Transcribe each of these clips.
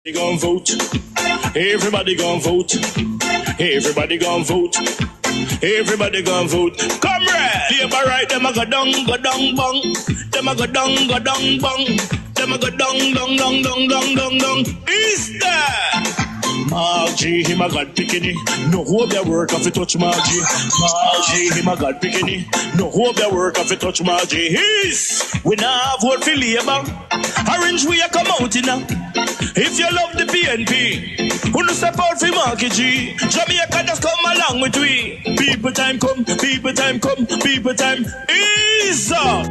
Gon' vote. Everybody gon' vote. Everybody gon' vote. Everybody gon' vote. Comrade! Labor right, them a go down, bang. Them a go down, bang. Them a go down. Is that? Margie, him a God picking. No hope their work if you touch Margie. Margie, him a God picking. No hope their work if you touch Margie. We now vote for Labour. Orange we a come out in now. If you love the PNP, who no step out for Marky G. Jamaica just come along with we. People time come, people time come, people time is up.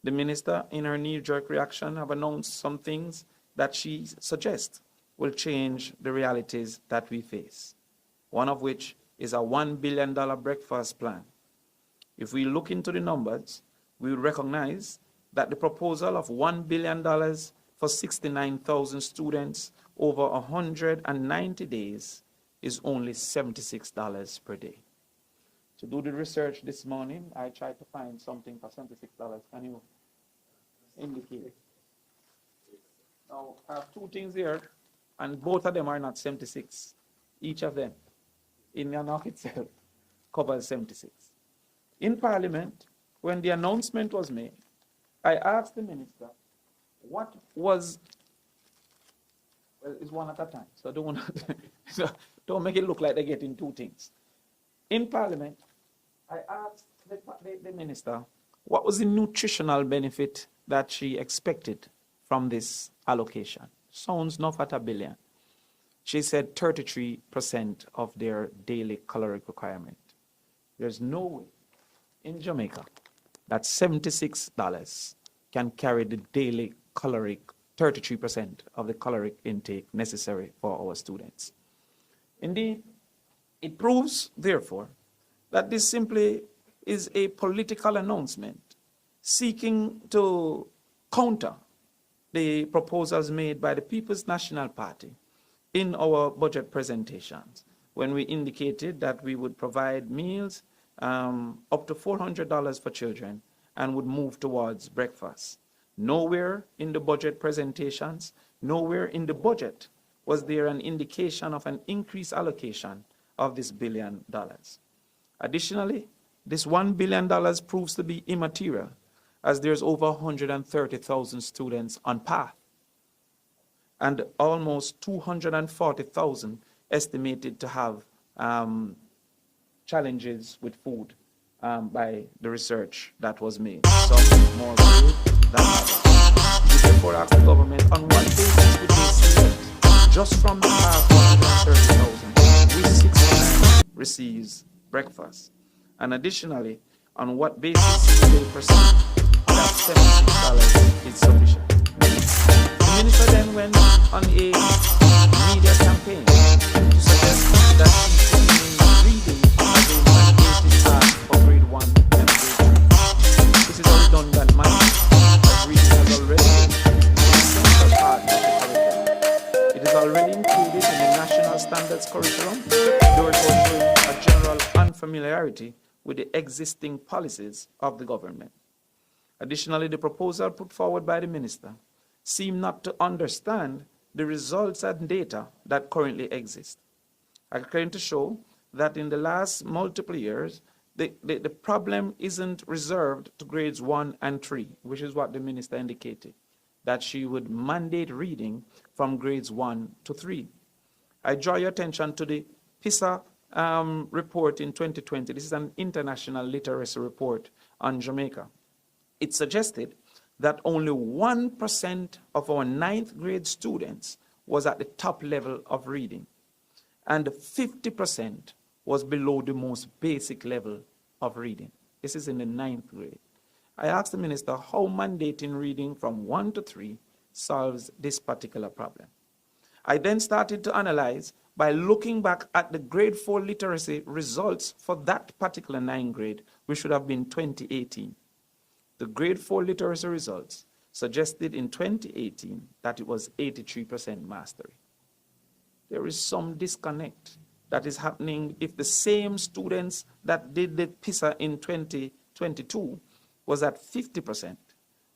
The minister, in her knee-jerk reaction, have announced some things that she suggests will change the realities that we face. One of which is a $1 billion breakfast plan. If we look into the numbers, we will recognize that the proposal of $1 billion for 69,000 students over 190 days is only $76 per day. To do the research this morning, I tried to find something for $76. Can you indicate? Now, I have two things here, and both of them are not 76. Each of them, in and of itself, covers 76. In Parliament, when the announcement was made, I asked the minister, what was, well, it's one at a time, so don't make it look like they're getting two things. In Parliament, I asked the minister, what was the nutritional benefit that she expected from this allocation? Sounds not at $1 billion. She said 33% of their daily caloric requirement. There's no way in Jamaica that $76 can carry the daily caloric, 33% of the caloric intake necessary for our students. Indeed, it proves, therefore, that this simply is a political announcement seeking to counter the proposals made by the People's National Party in our budget presentations, when we indicated that we would provide meals up to $400 for children and would move towards breakfast. Nowhere in the budget presentations, nowhere in the budget was there an indication of an increased allocation of this $1 billion. Additionally, this $1 billion proves to be immaterial, as there's over 130,000 students on path and almost 240,000 estimated to have challenges with food by the research that was made. Some more than others. We therefore ask the government, on what basis would they select just from the past 130,000, which 69 receives breakfast? And additionally, on what basis do they perceive that $76 is sufficient? The minister then went on a media campaign to suggest that reading as a mandated task for grade 1 and grade 3. This is a redundant matter, as reading has already been an essential part of the curriculum. It is already included in the National Standards curriculum, though it was showing a general unfamiliarity with the existing policies of the government. Additionally, the proposal put forward by the minister seem not to understand the results and data that currently exist. I claim to show that in the last multiple years, the problem isn't reserved to grades 1 and 3, which is what the minister indicated, that she would mandate reading from grades 1 to 3. I draw your attention to the PISA report in 2020. This is an international literacy report on Jamaica. It suggested that only 1% of our 9th grade students was at the top level of reading, and 50% was below the most basic level of reading. This is in the 9th grade. I asked the minister how mandating reading from 1 to 3 solves this particular problem. I then started to analyze by looking back at the grade 4 literacy results for that particular 9th grade, which should have been 2018. The grade 4 literacy results suggested in 2018 that it was 83% mastery. There is some disconnect that is happening if the same students that did the PISA in 2022 was at 50%,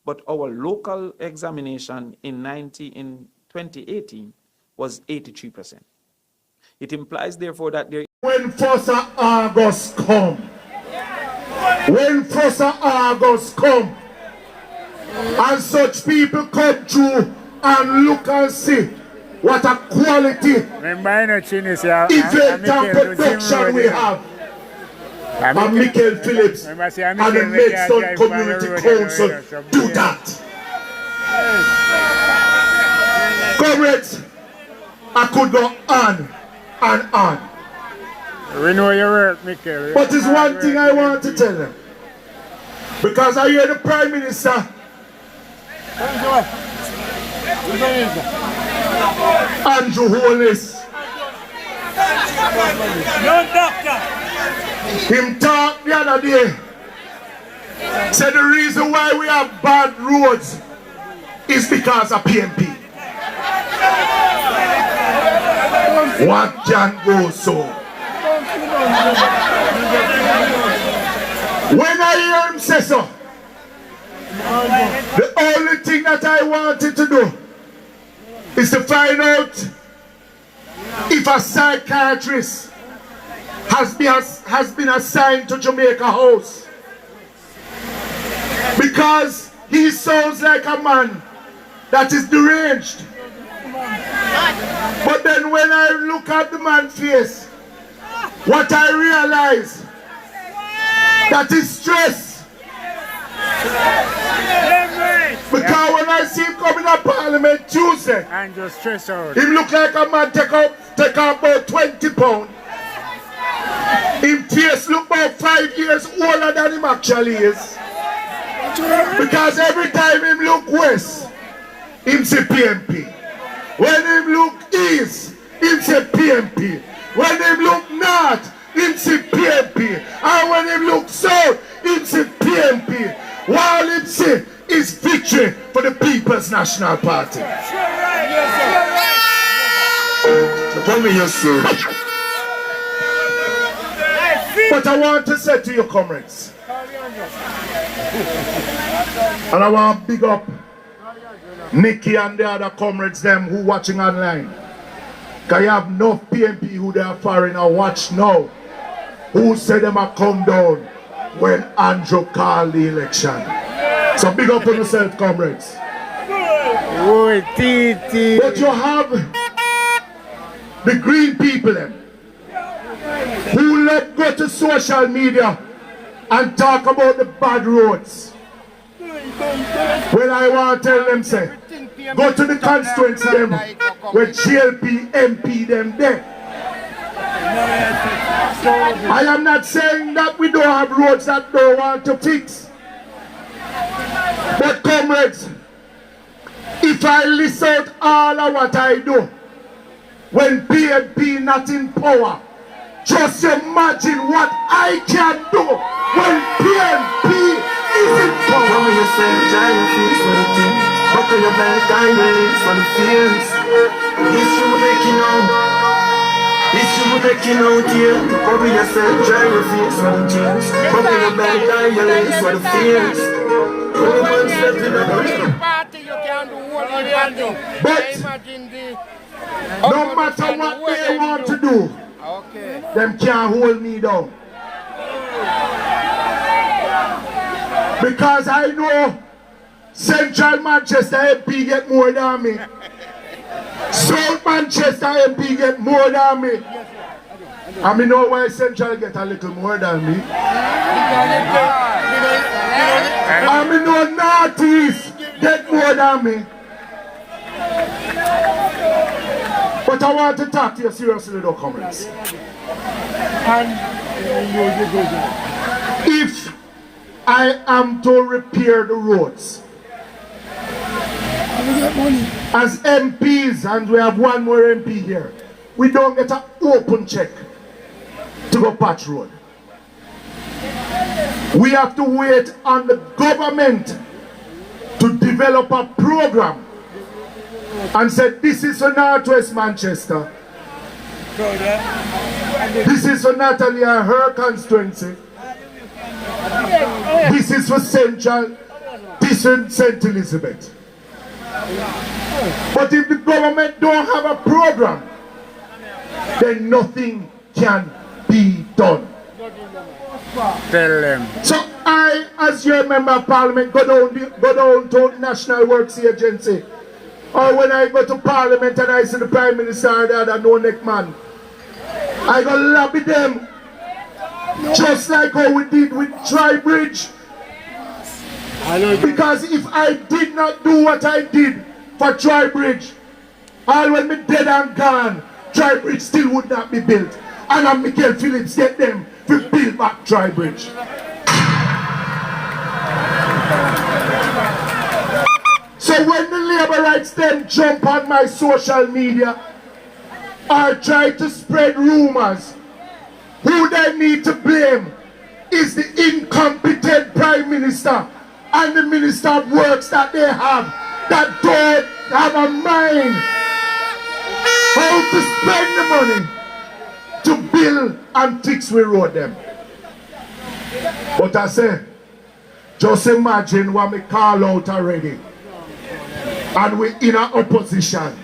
but our local examination in 2018 was 83%. It implies, therefore, that there... When 1st of August come, when 1st of August come, and such people come through and look and see what a quality event and production we have. And Michael Phillips and the Medstone Community Council do that. Comrades, I could go on and on. We know your work, Michael. But there's one thing I want to tell them. Because I hear the Prime Minister Andrew Holness, him talk the other day, said the reason why we have bad roads is because of PMP. What can go so? When I hear him say so, the only thing that I wanted to do is to find out if a psychiatrist has been assigned to Jamaica House. Because he sounds like a man that is deranged. But then when I look at the man's face, what I realize, that is stress. Because when I see him coming to Parliament Tuesday, and just stress out. Him look like a man take out about 20 pounds. Him face look about 5 years older than him actually is. Because every time him look west, him say PMP. When him look east, him say PMP. When him look north, him say PMP. And when him look south, him say PMP. While him say is victory for the People's National Party. Tell me yourself. But I want to say to your comrades, and I want to big up Nikki and the other comrades them who watching online. Because you have enough PMP who they are foreign and watch now, who say them a come down when Andrew called the election. So big up on yourself, comrades. But you have the green people them, who let go to social media and talk about the bad roads. Well, I want to tell them, say, go to the constituency them where GLP MP them there. I am not saying that we don't have roads that don't want to fix. But comrades, if I list out all of what I do when PNP not in power, just imagine what I can do when PNP is in power. Tell me yourself, giant feet for the team. Buckle your belt, diamond for the fields. History will make you know. History will make you know, dear. Cover yourself, giant feet for the teams. Buckle your belt, diamond for the fields. But no matter what they want to do, them can't hold me down. Because I know Central Manchester MP get more than me. South Manchester MP get more than me. And me know why Central get a little more than me. And me know North East get more than me. But I want to talk to you seriously though, comrades. If I am to repair the roads, as MPs, and we have one more MP here, we don't get an open check to go patch road. We have to wait on the government to develop a program and say this is for Northwest Manchester, This is for Natalie and her constituency. This is for Central, this is St. Elizabeth. But if the government don't have a program, then nothing can be done. Tell them. So I, as your member of parliament, go down to National Works Agency. Or when I go to parliament and I see the Prime Minister or the other no-neck man, I go lobby them. Just like how we did with Tri-Bridge. Because if I did not do what I did for Tri-Bridge, all when me dead and gone, Tri-Bridge still would not be built. And I'm Michael Phillips get them to build back Tri-Bridge. So when the labor rights then jump on my social media or try to spread rumors, who they need to blame is the incompetent Prime Minister and the Minister of Works that they have that don't have a mind how to spend the money to build and fix we road them. But I say, just imagine what we call out already. And we're in our opposition.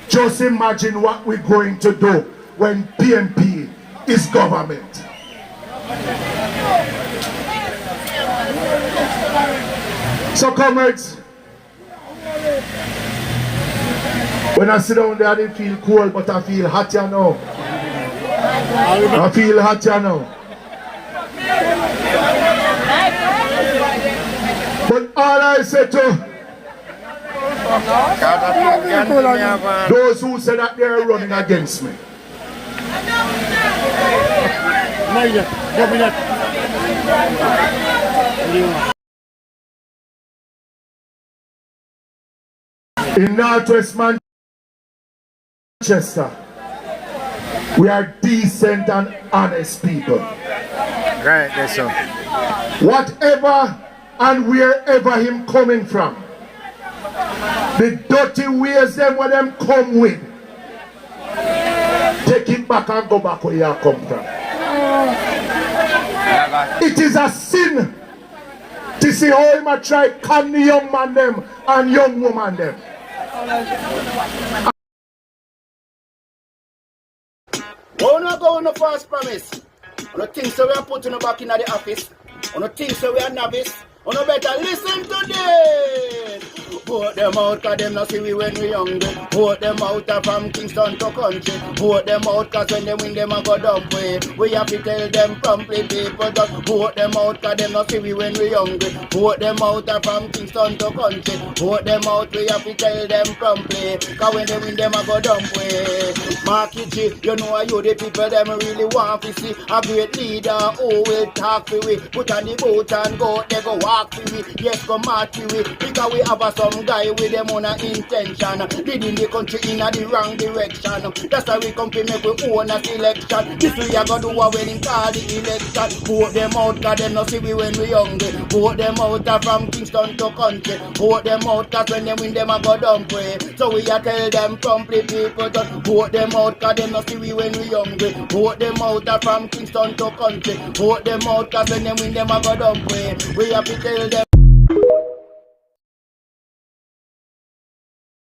Just imagine what we're going to do when PNP is government. So comrades, when I sit down there I didn't feel cold, but I feel hot you now. I feel hot you now. But all I said to those who say that they are running against me, in Northwest Manchester, we are decent and honest people. Right, that's so. Whatever and wherever him coming from, the dirty ways them what them come with, take it back and go back where you come from. It is a sin to see how him a try con the young man them and young woman them. We're not going to false promise. On the things that we are putting back in the office, on the things that we are novice, on the better listen to this. Vote them out cause them not see we when we young. Vote them out from Kingston to country. Vote them out cause when they win them a go dumb way. We have to tell them promptly people just vote them out cause them not see we when we young. Vote them out from Kingston to country. Vote them out, we have to tell them promptly. Cause when they win them a go dumb way. Mark it, you know you the people them really want to see a great leader who will talk to we. Put on the boat and go, they go walk to we. Yes, go march to we. Because we have some guy with them on a intention, leading the country in the wrong direction. That's why we come to make we own a selection. This we are gonna do when in call the election. Vote them out cause them not see we when we hungry. Vote them out from Kingston to country. Vote them out cause when they win them a go dumb way. So we are tell them promptly people just vote them out cause them not see we when we hungry. Vote them out from Kingston to country. Vote them out cause when they win them a go dumb way. We have to tell them